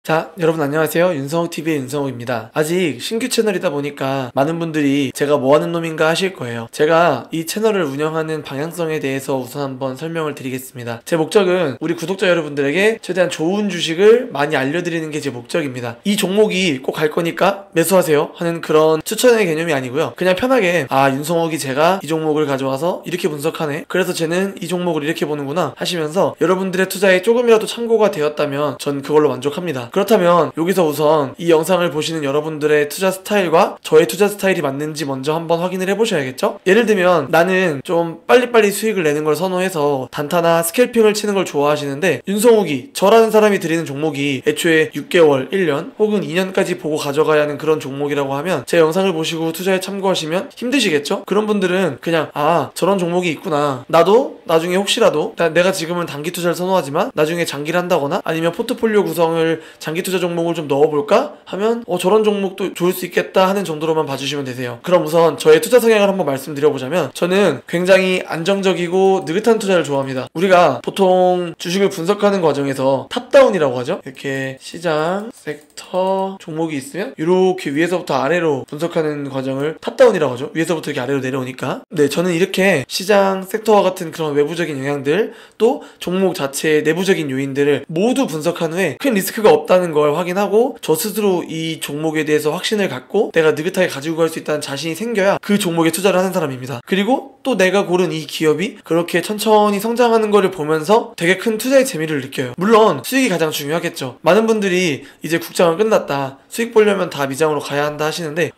자, 여러분 안녕하세요. 윤성욱TV의 윤성욱입니다. 아직 신규 채널이다 보니까 많은 분들이 제가 뭐하는 놈인가 하실 거예요. 제가 이 채널을 운영하는 방향성에 대해서 우선 한번 설명을 드리겠습니다. 제 목적은 우리 구독자 여러분들에게 최대한 좋은 주식을 많이 알려드리는 게 제 목적입니다. 이 종목이 꼭 갈 거니까 매수하세요 하는 그런 추천의 개념이 아니고요. 그냥 편하게 윤성욱이 제가 이 종목을 가져와서 이렇게 분석하네, 그래서 쟤는 이 종목을 이렇게 보는구나 하시면서 여러분들의 투자에 조금이라도 참고가 되었다면 전 그걸로 만족합니다. 그렇다면 여기서 우선 이 영상을 보시는 여러분들의 투자 스타일과 저의 투자 스타일이 맞는지 먼저 한번 확인을 해보셔야겠죠? 예를 들면 나는 좀 빨리빨리 수익을 내는 걸 선호해서 단타나 스캘핑을 치는 걸 좋아하시는데, 윤성욱이, 저라는 사람이 드리는 종목이 애초에 6개월, 1년 혹은 2년까지 보고 가져가야 하는 그런 종목이라고 하면 제 영상을 보시고 투자에 참고하시면 힘드시겠죠? 그런 분들은 그냥 저런 종목이 있구나, 나도 나중에 혹시라도 내가 지금은 단기 투자를 선호하지만 나중에 장기를 한다거나 아니면 포트폴리오 구성을 장기 투자 종목을 좀 넣어볼까 하면 저런 종목도 좋을 수 있겠다 하는 정도로만 봐주시면 되세요. 그럼 우선 저의 투자 성향을 한번 말씀드려보자면, 저는 굉장히 안정적이고 느긋한 투자를 좋아합니다. 우리가 보통 주식을 분석하는 과정에서 탑다운이라고 하죠. 이렇게 시장, 섹터, 종목이 있으면 이렇게 위에서부터 아래로 분석하는 과정을 탑다운이라고 하죠. 위에서부터 이렇게 아래로 내려오니까. 네, 저는 이렇게 시장, 섹터와 같은 그런 외부적인 영향들, 또 종목 자체의 내부적인 요인들을 모두 분석한 후에 큰 리스크가 없다는 걸 확인하고 저 스스로 이 종목에 대해서 확신을 갖고 내가 느긋하게 가지고 갈 수 있다는 자신이 생겨야 그 종목에 투자를 하는 사람입니다. 그리고 또 내가 고른 이 기업이 그렇게 천천히 성장하는 거를 보면서 되게 큰 투자의 재미를 느껴요. 물론 수익이 가장 중요하겠죠. 많은 분들이 이제 국장은 끝났다, 수익 보려면 다 미장으로 가야 한다 하시는데,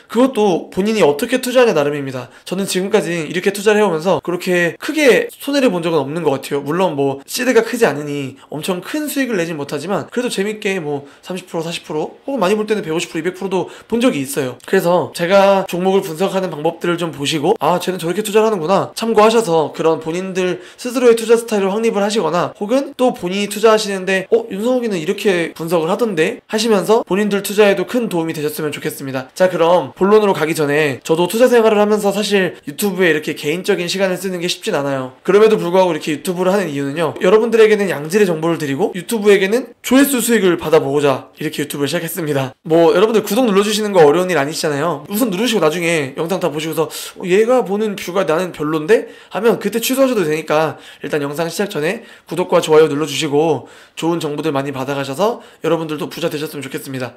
그것도 본인이 어떻게 투자하냐 나름입니다. 저는 지금까지 이렇게 투자를 해오면서 그렇게 크게 손해를 본 적은 없는 것 같아요. 물론 시드가 크지 않으니 엄청 큰 수익을 내진 못하지만 그래도 재밌게 30%, 40% 혹은 많이 볼 때는 150%, 200%도 본 적이 있어요. 그래서 제가 종목을 분석하는 방법들을 좀 보시고 쟤는 저렇게 투자를 하는구나 참고하셔서 그런 본인들 스스로의 투자 스타일을 확립을 하시거나, 혹은 또 본인이 투자하시는데 윤성욱이는 이렇게 분석을 하던데 하시면서 본인들 투자에도 큰 도움이 되셨으면 좋겠습니다. 자, 그럼 본론으로 가기 전에, 저도 투자 생활을 하면서 사실 유튜브에 이렇게 개인적인 시간을 쓰는 게 쉽진 않아요. 그럼에도 불구하고 이렇게 유튜브를 하는 이유는요, 여러분들에게는 양질의 정보를 드리고 유튜브에게는 조회수 수익을 받아보고자 이렇게 유튜브를 시작했습니다. 여러분들 구독 눌러주시는 거 어려운 일 아니시잖아요. 우선 누르시고 나중에 영상 다 보시고서 얘가 보는 뷰가 나는 별론데 하면 그때 취소하셔도 되니까, 일단 영상 시작 전에 구독과 좋아요 눌러주시고 좋은 정보들 많이 받아가셔서 여러분들도 부자 되셨으면 좋겠습니다.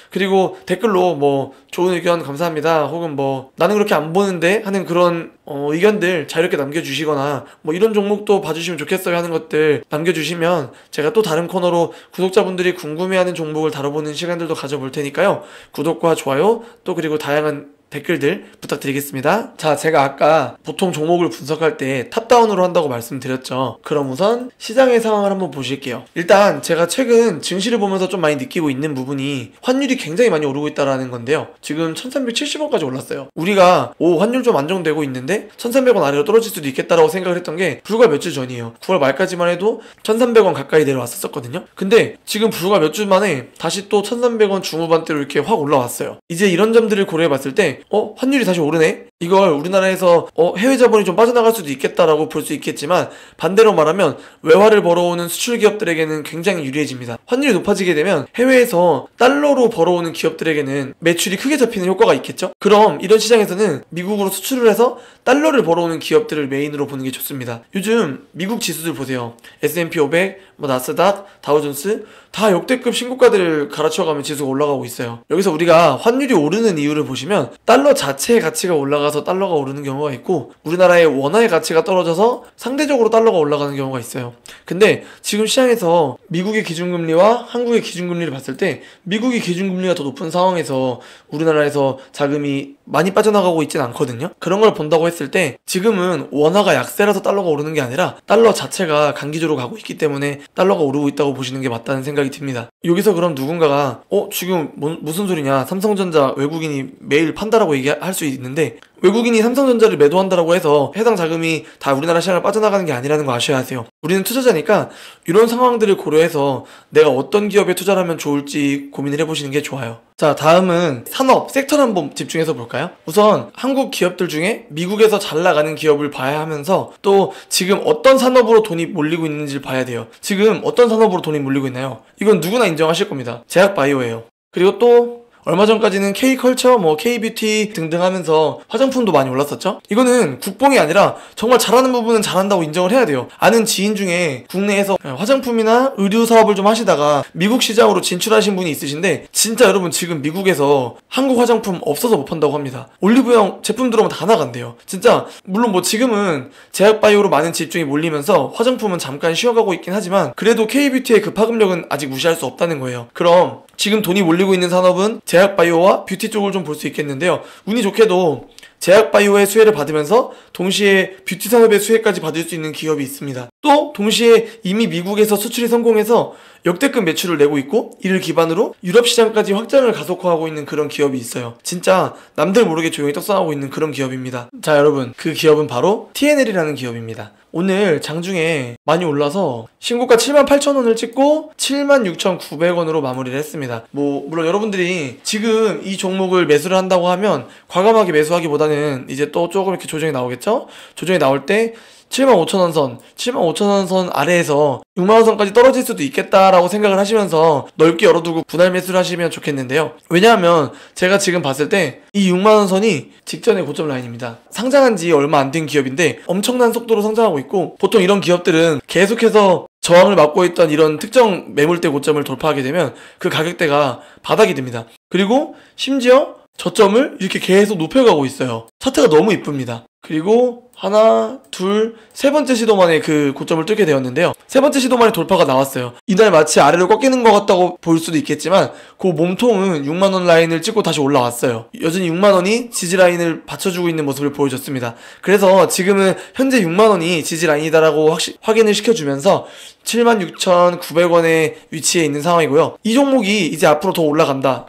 그리고 댓글로 좋은 의견 감사합니다, 혹은 나는 그렇게 안 보는데 하는 그런 의견들 자유롭게 남겨주시거나 이런 종목도 봐주시면 좋겠어요 하는 것들 남겨주시면 제가 또 다른 코너로 구독자분들이 궁금해하는 종목을 다뤄보는 시간들도 가져볼 테니까요. 구독과 좋아요, 또 그리고 다양한 댓글들 부탁드리겠습니다. 자, 제가 아까 보통 종목을 분석할 때 탑다운으로 한다고 말씀드렸죠. 그럼 우선 시장의 상황을 한번 보실게요. 일단 제가 최근 증시를 보면서 좀 많이 느끼고 있는 부분이 환율이 굉장히 많이 오르고 있다는 건데요. 지금 1370원까지 올랐어요. 우리가 환율 좀 안정되고 있는데 1300원 아래로 떨어질 수도 있겠다라고 생각을 했던 게 불과 몇 주 전이에요. 9월 말까지만 해도 1300원 가까이 내려왔었거든요. 근데 지금 불과 몇 주 만에 다시 또 1300원 중후반대로 이렇게 확 올라왔어요. 이제 이런 점들을 고려해 봤을 때 환율이 다시 오르네? 이걸 우리나라에서 해외 자본이 좀 빠져나갈 수도 있겠다라고 볼 수 있겠지만, 반대로 말하면 외화를 벌어오는 수출 기업들에게는 굉장히 유리해집니다. 환율이 높아지게 되면 해외에서 달러로 벌어오는 기업들에게는 매출이 크게 잡히는 효과가 있겠죠? 그럼 이런 시장에서는 미국으로 수출을 해서 달러를 벌어오는 기업들을 메인으로 보는 게 좋습니다. 요즘 미국 지수들 보세요. S&P 500, 나스닥, 다우존스 다 역대급 신고가들을 갈아치워가면 지수가 올라가고 있어요. 여기서 우리가 환율이 오르는 이유를 보시면, 달러 자체의 가치가 올라가서 달러가 오르는 경우가 있고, 우리나라의 원화의 가치가 떨어져서 상대적으로 달러가 올라가는 경우가 있어요. 근데 지금 시장에서 미국의 기준금리와 한국의 기준금리를 봤을 때 미국의 기준금리가 더 높은 상황에서 우리나라에서 자금이 많이 빠져나가고 있진 않거든요. 그런 걸 본다고 했을 때 지금은 원화가 약세라서 달러가 오르는 게 아니라 달러 자체가 강기조로 가고 있기 때문에 달러가 오르고 있다고 보시는 게 맞다는 생각이 듭니다. 여기서 그럼 누군가가 지금 무슨 소리냐, 삼성전자 외국인이 매일 판다라고 얘기할 수 있는데, 외국인이 삼성전자를 매도한다라고 해서 해당 자금이 다 우리나라 시장을 빠져나가는 게 아니라는 거 아셔야 하세요. 우리는 투자자니까 이런 상황들을 고려해서 내가 어떤 기업에 투자를 하면 좋을지 고민을 해보시는 게 좋아요. 자, 다음은 산업, 섹터를 한번 집중해서 볼까요? 우선 한국 기업들 중에 미국에서 잘 나가는 기업을 봐야 하면서 또 지금 어떤 산업으로 돈이 몰리고 있는지를 봐야 돼요. 지금 어떤 산업으로 돈이 몰리고 있나요? 이건 누구나 인정하실 겁니다. 제약바이오예요. 그리고 또 얼마 전까지는 K컬처, K뷰티 등등 하면서 화장품도 많이 올랐었죠? 이거는 국뽕이 아니라 정말 잘하는 부분은 잘한다고 인정을 해야 돼요. 아는 지인 중에 국내에서 화장품이나 의류 사업을 좀 하시다가 미국 시장으로 진출하신 분이 있으신데 진짜 여러분 지금 미국에서 한국 화장품 없어서 못 판다고 합니다. 올리브영 제품 들어오면 다 나간대요. 진짜 물론 지금은 제약바이오로 많은 집중이 몰리면서 화장품은 잠깐 쉬어가고 있긴 하지만 그래도 K뷰티의 그 파급력은 아직 무시할 수 없다는 거예요. 그럼 지금 돈이 몰리고 있는 산업은 제약바이오와 뷰티 쪽을 좀 볼 수 있겠는데요. 운이 좋게도 제약바이오의 수혜를 받으면서 동시에 뷰티 산업의 수혜까지 받을 수 있는 기업이 있습니다. 또 동시에 이미 미국에서 수출이 성공해서 역대급 매출을 내고 있고 이를 기반으로 유럽 시장까지 확장을 가속화하고 있는 그런 기업이 있어요. 진짜 남들 모르게 조용히 떡상하고 있는 그런 기업입니다. 자, 여러분, 그 기업은 바로 TNL이라는 기업입니다. 오늘 장중에 많이 올라서 신고가 78,000원을 찍고 76,900원으로 마무리를 했습니다. 물론 여러분들이 지금 이 종목을 매수를 한다고 하면 과감하게 매수하기보다는 이제 또 조금 이렇게 조정이 나오겠죠? 조정이 나올 때 75,000원 선, 75,000원 선 아래에서 6만원 선까지 떨어질 수도 있겠다라고 생각을 하시면서 넓게 열어두고 분할 매수를 하시면 좋겠는데요. 왜냐하면 제가 지금 봤을 때 이 6만원 선이 직전의 고점 라인입니다. 상장한 지 얼마 안 된 기업인데 엄청난 속도로 성장하고 있고 보통 이런 기업들은 계속해서 저항을 막고 있던 이런 특정 매물대 고점을 돌파하게 되면 그 가격대가 바닥이 됩니다. 그리고 심지어 저점을 이렇게 계속 높여가고 있어요. 차트가 너무 이쁩니다. 그리고 하나, 둘, 세 번째 시도 만에 그 고점을 뚫게 되었는데요. 세 번째 시도 만에 돌파가 나왔어요. 이날 마치 아래로 꺾이는 것 같다고 볼 수도 있겠지만 그 몸통은 6만원 라인을 찍고 다시 올라왔어요. 여전히 6만원이 지지 라인을 받쳐주고 있는 모습을 보여줬습니다. 그래서 지금은 현재 6만원이 지지 라인이다라고 확인을 시켜주면서 76,900원에 위치해 있는 상황이고요. 이 종목이 이제 앞으로 더 올라간다.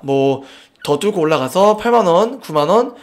더 뚫고 올라가서 8만원, 9만원,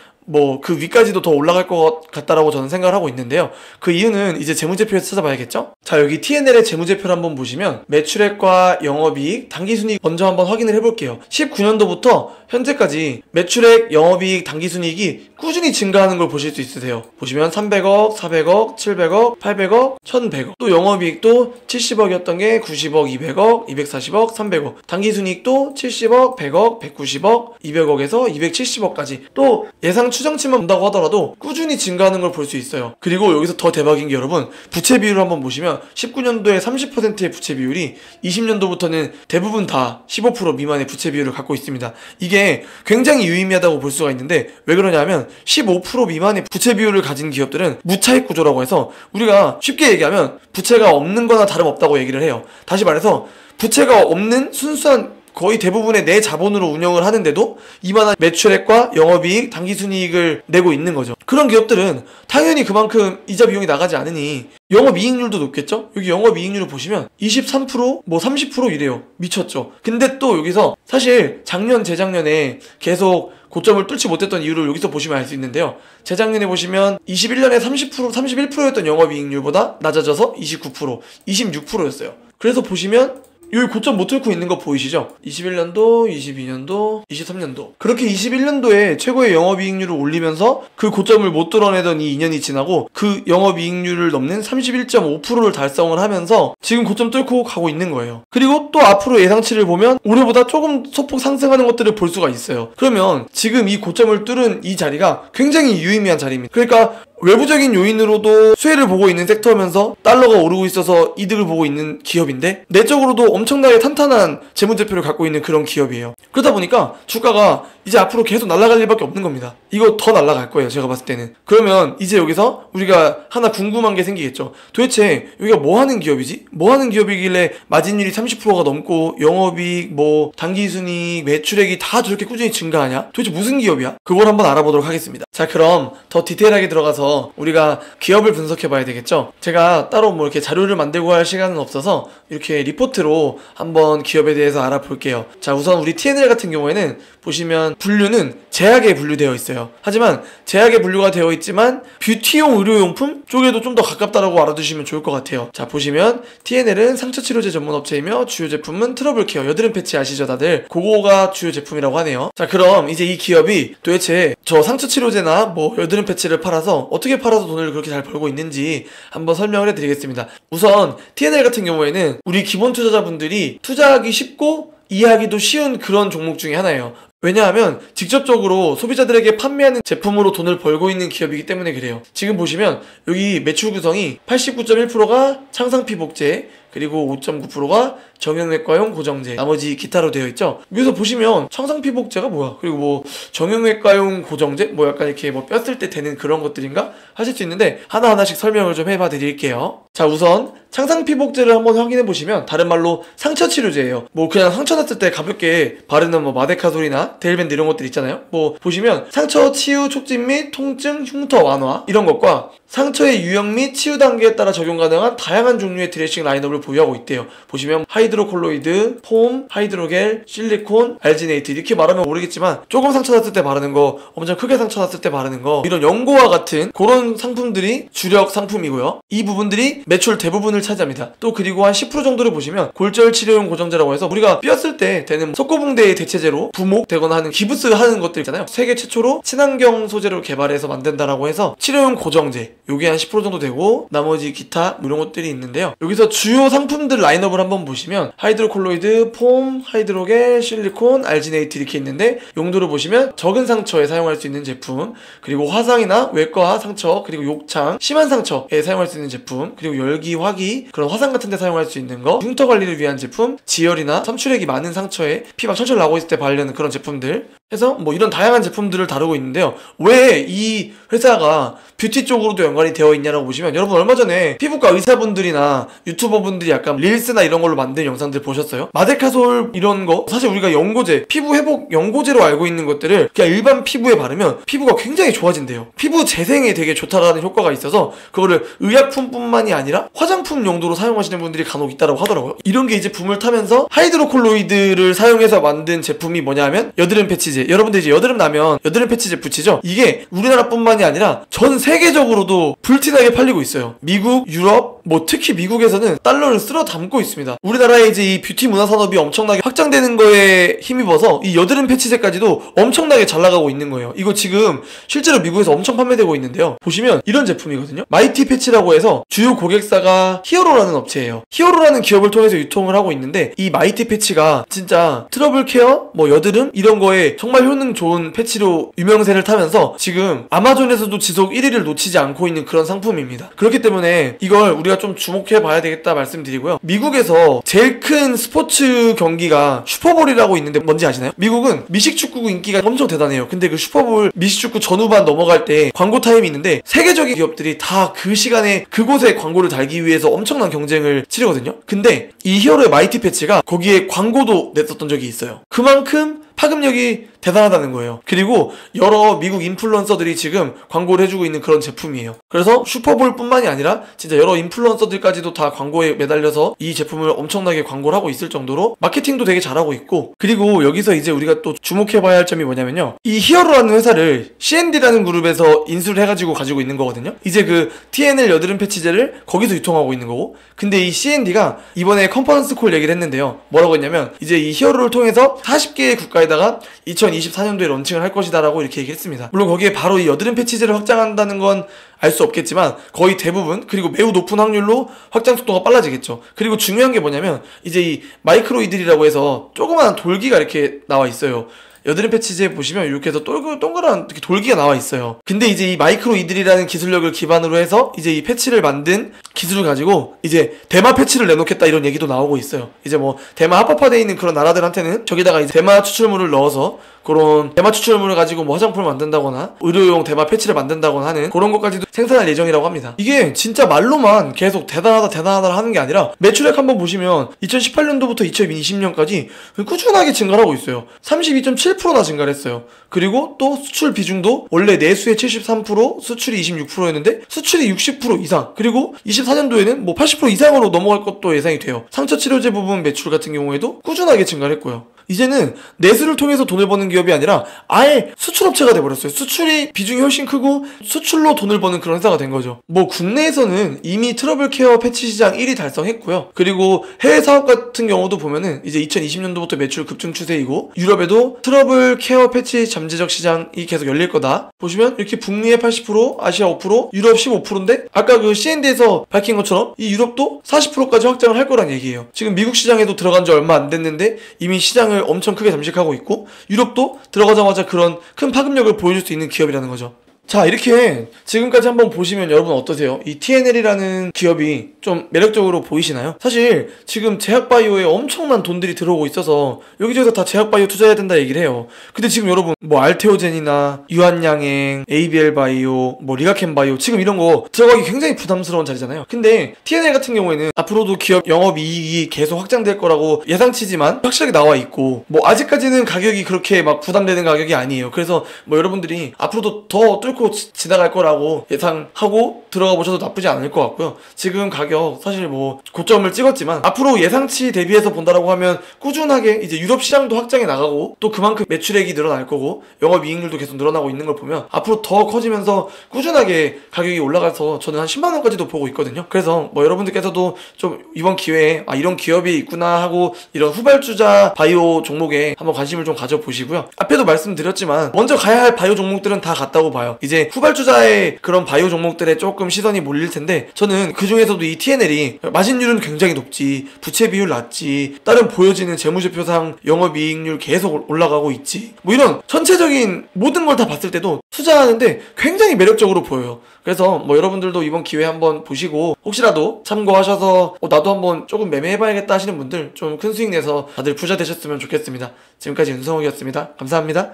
그 위까지도 더 올라갈 것 같다라고 저는 생각을 하고 있는데요. 그 이유는 이제 재무제표에서 찾아봐야겠죠? 자, 여기 TNL의 재무제표를 한번 보시면 매출액과 영업이익, 당기순이익 먼저 한번 확인을 해볼게요. 19년도부터 현재까지 매출액, 영업이익, 당기순이익이 꾸준히 증가하는 걸 보실 수 있으세요. 보시면 300억, 400억, 700억, 800억, 1100억 또 영업이익도 70억이었던 게 90억, 200억, 240억, 300억 당기순이익도 70억, 100억, 190억, 200억에서 270억까지 또 예상 추정치만 본다고 하더라도 꾸준히 증가하는 걸 볼 수 있어요. 그리고 여기서 더 대박인 게 여러분 부채 비율을 한번 보시면 19년도에 30%의 부채 비율이 20년도부터는 대부분 다 15% 미만의 부채 비율을 갖고 있습니다. 이게 굉장히 유의미하다고 볼 수가 있는데 왜 그러냐면 15% 미만의 부채 비율을 가진 기업들은 무차익 구조라고 해서 우리가 쉽게 얘기하면 부채가 없는 거나 다름없다고 얘기를 해요. 다시 말해서 부채가 없는 순수한 거의 대부분의 내 자본으로 운영을 하는데도 이만한 매출액과 영업이익, 당기순이익을 내고 있는 거죠. 그런 기업들은 당연히 그만큼 이자 비용이 나가지 않으니 영업이익률도 높겠죠? 여기 영업이익률을 보시면 23%, 30% 이래요. 미쳤죠? 근데 또 여기서 사실 작년, 재작년에 계속 고점을 뚫지 못했던 이유를 여기서 보시면 알 수 있는데요. 재작년에 보시면 21년에 30%, 31%였던 영업이익률보다 낮아져서 29%, 26%였어요. 그래서 보시면 여기 고점 못 뚫고 있는 거 보이시죠? 21년도, 22년도, 23년도 그렇게 21년도에 최고의 영업이익률을 올리면서 그 고점을 못 뚫어내던 이 2년이 지나고 그 영업이익률을 넘는 31.5%를 달성을 하면서 지금 고점 뚫고 가고 있는 거예요. 그리고 또 앞으로 예상치를 보면 올해보다 조금 소폭 상승하는 것들을 볼 수가 있어요. 그러면 지금 이 고점을 뚫은 이 자리가 굉장히 유의미한 자리입니다. 그러니까 외부적인 요인으로도 수혜를 보고 있는 섹터면서 달러가 오르고 있어서 이득을 보고 있는 기업인데 내적으로도 엄청나게 탄탄한 재무제표를 갖고 있는 그런 기업이에요. 그러다 보니까 주가가 이제 앞으로 계속 날아갈 일밖에 없는 겁니다. 이거 더 날아갈 거예요, 제가 봤을 때는. 그러면 이제 여기서 우리가 하나 궁금한 게 생기겠죠. 도대체 여기가 뭐 하는 기업이지? 뭐 하는 기업이길래 마진율이 30%가 넘고 영업이익, 당기순이익, 매출액이 다 저렇게 꾸준히 증가하냐? 도대체 무슨 기업이야? 그걸 한번 알아보도록 하겠습니다. 자, 그럼 더 디테일하게 들어가서 우리가 기업을 분석해 봐야 되겠죠. 제가 따로 이렇게 자료를 만들고 할 시간은 없어서 이렇게 리포트로 한번 기업에 대해서 알아볼게요. 자, 우선 우리 TNL 같은 경우에는 보시면 분류는 제약에 분류되어 있어요. 하지만 제약에 분류가 되어 있지만 뷰티용 의료용품 쪽에도 좀 더 가깝다라고 알아두시면 좋을 것 같아요. 자, 보시면 TNL은 상처치료제 전문업체이며 주요 제품은 트러블 케어, 여드름 패치 아시죠 다들? 그거가 주요 제품이라고 하네요. 자, 그럼 이제 이 기업이 도대체 저 상처치료제나 뭐 여드름 패치를 팔아서 어떻게 팔아서 돈을 그렇게 잘 벌고 있는지 한번 설명을 해드리겠습니다. 우선 TNL 같은 경우에는 우리 기본 투자자분들이 투자하기 쉽고 이해하기도 쉬운 그런 종목 중에 하나예요. 왜냐하면 직접적으로 소비자들에게 판매하는 제품으로 돈을 벌고 있는 기업이기 때문에 그래요. 지금 보시면 여기 매출 구성이 89.1%가 창상피복제, 그리고 5.9%가 정형외과용 고정제, 나머지 기타로 되어 있죠. 여기서 보시면 창상피복제가 뭐야? 그리고 뭐 정형외과용 고정제? 뭐 약간 이렇게 뭐 뼈쓸 때 되는 그런 것들인가? 하실 수 있는데 하나하나씩 설명을 좀 해봐 드릴게요. 자, 우선 창상피복제를 한번 확인해 보시면 다른 말로 상처치료제예요. 뭐 그냥 상처 났을 때 가볍게 바르는 뭐 마데카솔이나 데일밴드 이런 것들 있잖아요. 뭐 보시면 상처 치유 촉진 및 통증 흉터 완화 이런 것과 상처의 유형 및 치유 단계에 따라 적용 가능한 다양한 종류의 드레싱 라인업을 보유하고 있대요. 보시면 하이드로콜로이드, 폼, 하이드로겔, 실리콘, 알지네이트 이렇게 말하면 모르겠지만 조금 상처 났을 때 바르는 거, 엄청 크게 상처 났을 때 바르는 거, 이런 연고와 같은 그런 상품들이 주력 상품이고요. 이 부분들이 매출 대부분을 차지합니다. 또 그리고 한 10% 정도를 보시면 골절 치료용 고정제라고 해서 우리가 뼈쓸 때 되는 속고붕대의 대체제로 부목되거나 하는 기부스 하는 것들 있잖아요. 세계 최초로 친환경 소재로 개발해서 만든다라고 해서 치료용 고정제, 요게 한 10% 정도 되고 나머지 기타 이런 것들이 있는데요. 여기서 주요 상품들 라인업을 한번 보시면 하이드로콜로이드, 폼, 하이드로겔, 실리콘, 알지네이트 이렇게 있는데 용도를 보시면 적은 상처에 사용할 수 있는 제품, 그리고 화상이나 외과 상처, 그리고 욕창, 심한 상처에 사용할 수 있는 제품, 그리고 열기, 화기, 그런 화상 같은 데 사용할 수 있는 거, 흉터 관리를 위한 제품, 지혈이나 섬출액이 많은 상처에 피 막 철철 나고 있을 때 바르는 그런 제품들 해서 뭐 이런 다양한 제품들을 다루고 있는데요. 왜 이 회사가 뷰티 쪽으로도 연관이 되어 있냐라고 보시면, 여러분 얼마 전에 피부과 의사분들이나 유튜버분들이 약간 릴스나 이런 걸로 만든 영상들 보셨어요? 마데카솔 이런 거 사실 우리가 연고제, 피부 회복 연고제로 알고 있는 것들을 그냥 일반 피부에 바르면 피부가 굉장히 좋아진대요. 피부 재생에 되게 좋다라는 효과가 있어서 그거를 의약품뿐만이 아니라 화장품 용도로 사용하시는 분들이 간혹 있다라고 하더라고요. 이런 게 이제 붐을 타면서 하이드로콜로이드를 사용해서 만든 제품이 뭐냐 하면 여드름 패치제. 여러분들 이제 여드름 나면 여드름 패치제 붙이죠? 이게 우리나라뿐만이 아니라 전 세계적으로도 불티나게 팔리고 있어요. 미국, 유럽, 뭐 특히 미국에서는 달러를 쓸어 담고 있습니다. 우리나라의 이제 이 뷰티 문화 산업이 엄청나게 확장되는 거에 힘입어서 이 여드름 패치제까지도 엄청나게 잘 나가고 있는 거예요. 이거 지금 실제로 미국에서 엄청 판매되고 있는데요. 보시면 이런 제품이거든요. 마이티 패치라고 해서 주요 고객사가 히어로라는 업체예요. 히어로라는 기업을 통해서 유통을 하고 있는데 이 마이티 패치가 진짜 트러블 케어, 뭐 여드름 이런 거에 정말 효능 좋은 패치로 유명세를 타면서 지금 아마존에서도 지속 1위를 놓치지 않고 있는 그런 상품입니다. 그렇기 때문에 이걸 우리가 좀 주목해 봐야 되겠다 말씀드리고요. 미국에서 제일 큰 스포츠 경기가 슈퍼볼이라고 있는데 뭔지 아시나요? 미국은 미식축구 인기가 엄청 대단해요. 근데 그 슈퍼볼 미식축구 전후반 넘어갈 때 광고 타임이 있는데 세계적인 기업들이 다 그 시간에 그곳에 광고를 달기 위해서 엄청난 경쟁을 치르거든요. 근데 이 히어로의 마이티 패치가 거기에 광고도 냈었던 적이 있어요. 그만큼 파급력이 대단하다는 거예요. 그리고 여러 미국 인플루언서들이 지금 광고를 해주고 있는 그런 제품이에요. 그래서 슈퍼볼 뿐만이 아니라 진짜 여러 인플루언서들까지도 다 광고에 매달려서 이 제품을 엄청나게 광고를 하고 있을 정도로 마케팅도 되게 잘하고 있고, 그리고 여기서 이제 우리가 또 주목해봐야 할 점이 뭐냐면요, 이 히어로라는 회사를 C&D라는 그룹에서 인수를 해가지고 가지고 있는 거거든요. 이제 그 TNL 여드름 패치제를 거기서 유통하고 있는 거고, 근데 이 C&D가 이번에 컨퍼런스 콜 얘기를 했는데요. 뭐라고 했냐면 이제 이 히어로를 통해서 40개의 국가에다가 2024년도에 런칭을 할 것이다 라고 이렇게 얘기했습니다. 물론 거기에 바로 이 여드름 패치제를 확장한다는 건 알 수 없겠지만 거의 대부분, 그리고 매우 높은 확률로 확장 속도가 빨라지겠죠. 그리고 중요한 게 뭐냐면 이제 이 마이크로이들이라고 해서 조그마한 돌기가 이렇게 나와 있어요. 여드름 패치제 보시면 이렇게 해서 동그란 돌기가 나와 있어요. 근데 이제 이 마이크로이들이라는 기술력을 기반으로 해서 이제 이 패치를 만든 기술을 가지고 이제 대마 패치를 내놓겠다 이런 얘기도 나오고 있어요. 이제 뭐 대마 합법화되어 있는 그런 나라들한테는 저기다가 이제 대마 추출물을 넣어서 그런 대마 추출물을 가지고 뭐 화장품을 만든다거나 의료용 대마 패치를 만든다거나 하는 그런 것까지도 생산할 예정이라고 합니다. 이게 진짜 말로만 계속 대단하다 하는 게 아니라 매출액 한번 보시면 2018년도부터 2020년까지 꾸준하게 증가를 하고 있어요. 32.7%나 증가를 했어요. 그리고 또 수출 비중도 원래 내수의 73%, 수출이 26%였는데 수출이 60% 이상, 그리고 24년도에는 뭐 80% 이상으로 넘어갈 것도 예상이 돼요. 상처 치료제 부분 매출 같은 경우에도 꾸준하게 증가를 했고요. 이제는 내수를 통해서 돈을 버는 기업이 아니라 아예 수출업체가 돼버렸어요. 수출이 비중이 훨씬 크고 수출로 돈을 버는 그런 회사가 된 거죠. 뭐 국내에서는 이미 트러블 케어 패치 시장 1위 달성했고요. 그리고 해외 사업 같은 경우도 보면은 이제 2020년도부터 매출 급증 추세이고, 유럽에도 트러블 케어 패치 잠재적 시장이 계속 열릴 거다. 보시면 이렇게 북미의 80%, 아시아 5%, 유럽 15%인데 아까 그 C&D에서 밝힌 것처럼 이 유럽도 40%까지 확장을 할 거란 얘기예요. 지금 미국 시장에도 들어간 지 얼마 안 됐는데 이미 시장을 엄청 크게 잠식하고 있고, 유럽도 들어가자마자 그런 큰 파급력을 보여줄 수 있는 기업이라는 거죠. 자, 이렇게 지금까지 한번 보시면 여러분 어떠세요? 이 TNL이라는 기업이 좀 매력적으로 보이시나요? 사실 지금 제약바이오에 엄청난 돈들이 들어오고 있어서 여기저기서 다 제약바이오 투자해야 된다 얘기를 해요. 근데 지금 여러분 뭐 알테오젠이나 유한양행, ABL바이오, 뭐 리가켄바이오 지금 이런 거 들어가기 굉장히 부담스러운 자리잖아요. 근데 TNL 같은 경우에는 앞으로도 기업 영업이익이 계속 확장될 거라고 예상치지만 확실하게 나와 있고, 뭐 아직까지는 가격이 그렇게 막 부담되는 가격이 아니에요. 그래서 뭐 여러분들이 앞으로도 더 뚫고 지나갈 거라고 예상하고 들어가 보셔도 나쁘지 않을 것 같고요. 지금 가격 사실 뭐 고점을 찍었지만 앞으로 예상치 대비해서 본다라고 하면 꾸준하게 이제 유럽 시장도 확장해 나가고 또 그만큼 매출액이 늘어날 거고 영업이익률도 계속 늘어나고 있는 걸 보면 앞으로 더 커지면서 꾸준하게 가격이 올라가서 저는 한 10만원까지도 보고 있거든요. 그래서 뭐 여러분들께서도 좀 이번 기회에 아 이런 기업이 있구나 하고 이런 후발주자 바이오 종목에 한번 관심을 좀 가져보시고요. 앞에도 말씀드렸지만 먼저 가야 할 바이오 종목들은 다 갔다고 봐요. 이제 후발주자의 그런 바이오 종목들에 조금 시선이 몰릴 텐데, 저는 그 중에서도 이 TNL이 마진율은 굉장히 높지, 부채 비율 낮지, 다른 보여지는 재무제표상 영업이익률 계속 올라가고 있지, 뭐 이런 전체적인 모든 걸 다 봤을 때도 투자하는데 굉장히 매력적으로 보여요. 그래서 뭐 여러분들도 이번 기회에 한번 보시고 혹시라도 참고하셔서 나도 한번 조금 매매해봐야겠다 하시는 분들 좀 큰 수익 내서 다들 부자 되셨으면 좋겠습니다. 지금까지 윤성욱이었습니다. 감사합니다.